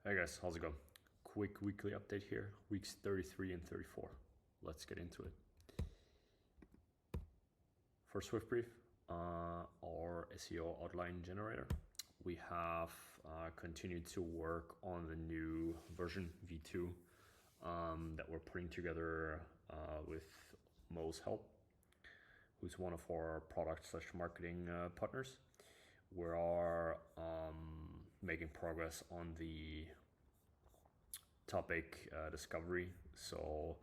Hey guys, how's it going? Quick weekly update here, weeks 33 and 34. Let's get into it. For Swiftbrief, our SEO outline generator, we have continued to work on the new version V2 that we're putting together with Mo's help, who's one of our product/marketing partners. We are making progress on the topic discovery, so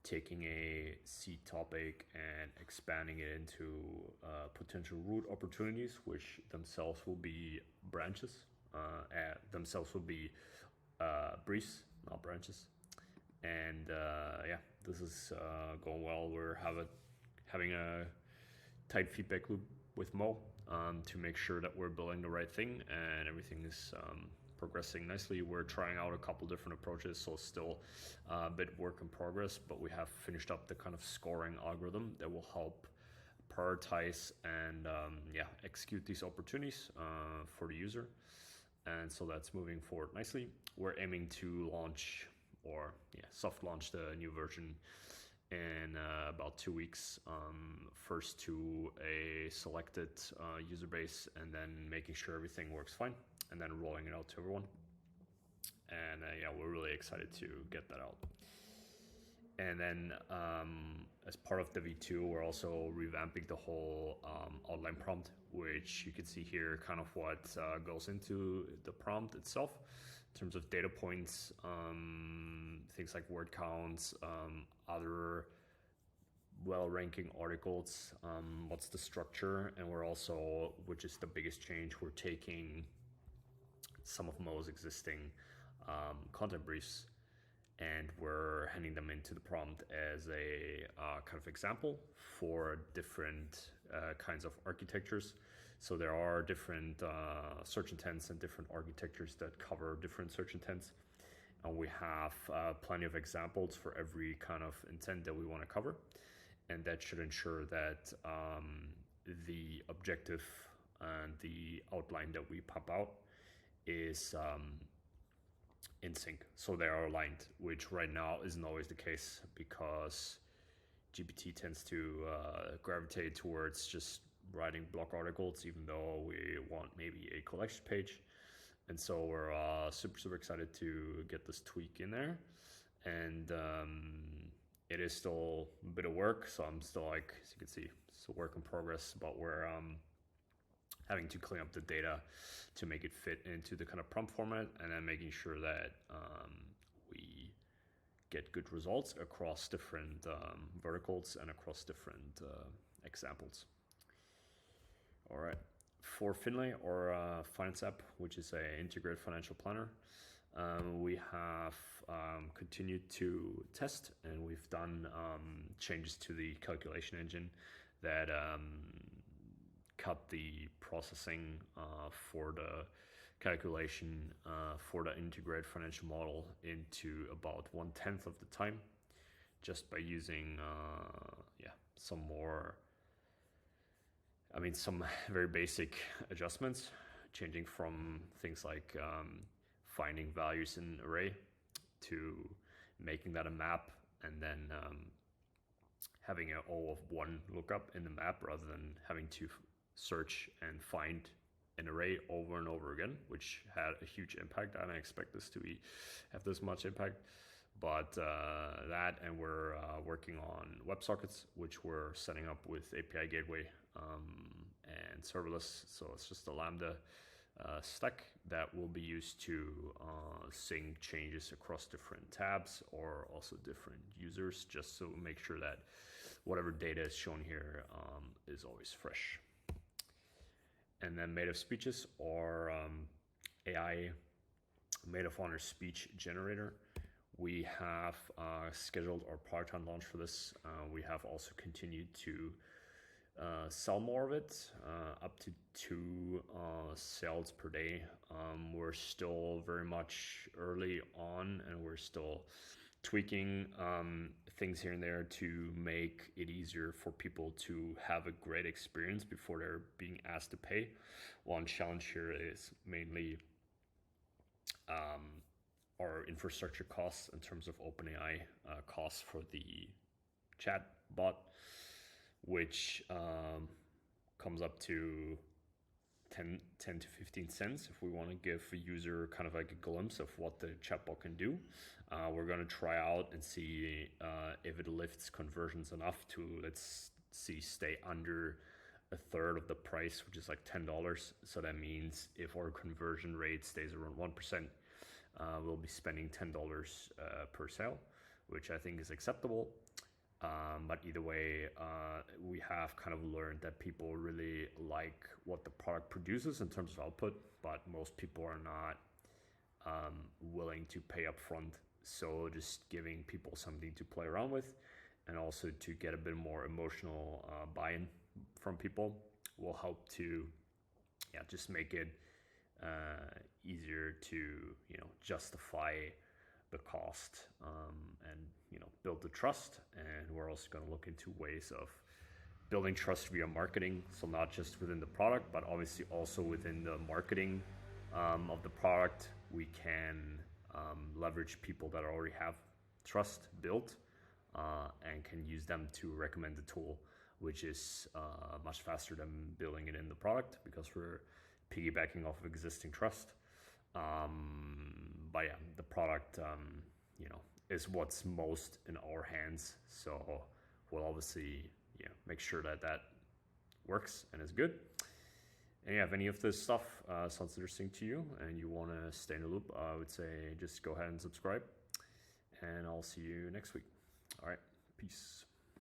taking a seed topic and expanding it into potential root opportunities, which themselves will be branches, themselves will be briefs, not branches. And yeah, this is going well. We're having a tight feedback loop with Mo to make sure that we're building the right thing and everything is progressing nicely. We're trying out a couple different approaches, so still a bit work in progress, but we have finished up the kind of scoring algorithm that will help prioritize and execute these opportunities for the user. And so that's moving forward nicely. We're aiming to launch soft launch the new version in about 2 weeks, first to a selected user base, and then making sure everything works fine, and then rolling it out to everyone. And we're really excited to get that out. And then as part of the V2, we're also revamping the whole outline prompt, which you can see here kind of what goes into the prompt itself in terms of data points, things like word counts, other well-ranking articles, what's the structure, and we're also, which is the biggest change, we're taking some of Mo's existing content briefs and we're handing them into the prompt as a kind of example for different kinds of architectures. So there are different search intents and different architectures that cover different search intents. And we have plenty of examples for every kind of intent that we want to cover. And that should ensure that the objective and the outline that we pop out is in sync, so they are aligned, which right now isn't always the case because GPT tends to gravitate towards just writing blog articles, even though we want maybe a collection page. And so we're super excited to get this tweak in there. And it is still a bit of work, so I'm still, like, as you can see, it's a work in progress, but we're having to clean up the data to make it fit into the kind of prompt format, and then making sure that we get good results across different verticals and across different examples. All right, for Finlay, or finance app, which is an integrated financial planner, we have continued to test, and we've done changes to the calculation engine that cut the processing for the calculation for the integrated financial model into about 1/10 of the time, just by using some very basic adjustments, changing from things like finding values in an array to making that a map, and then having an O of 1 lookup in the map rather than having to search and find an array over and over again, which had a huge impact. I didn't expect this to have this much impact, but that, and we're working on WebSockets, which we're setting up with API Gateway and serverless. So it's just a Lambda stack that will be used to sync changes across different tabs or also different users, just to make sure that whatever data is shown here is always fresh. And then Maid of Speeches, or AI Maid of Honor speech generator. We have scheduled our part-time launch for this. We have also continued to sell more of it, up to 2 sales per day. We're still very much early on, and we're still tweaking things here and there to make it easier for people to have a great experience before they're being asked to pay. One challenge here is mainly our infrastructure costs in terms of OpenAI costs for the chat bot, which comes up to 10 to 15 cents if we want to give a user kind of like a glimpse of what the chatbot can do. We're going to try out and see if it lifts conversions enough to, let's see, stay under a third of the price, which is like $10. So that means if our conversion rate stays around 1%, we'll be spending $10 per sale, which I think is acceptable. But either way, we have kind of learned that people really like what the product produces in terms of output, but most people are not willing to pay up front. So just giving people something to play around with, and also to get a bit more emotional buy-in from people, will help to just make it easier to justify the cost and build the trust. And we're also going to look into ways of building trust via marketing, so not just within the product, but obviously also within the marketing of the product. We can leverage people that already have trust built and can use them to recommend the tool, which is much faster than building it in the product, because we're piggybacking off of existing trust. But yeah, the product is what's most in our hands, so we'll obviously make sure that that works and is good. And yeah, if any of this stuff sounds interesting to you and you want to stay in the loop, I would say just go ahead and subscribe, and I'll see you next week. All right, peace.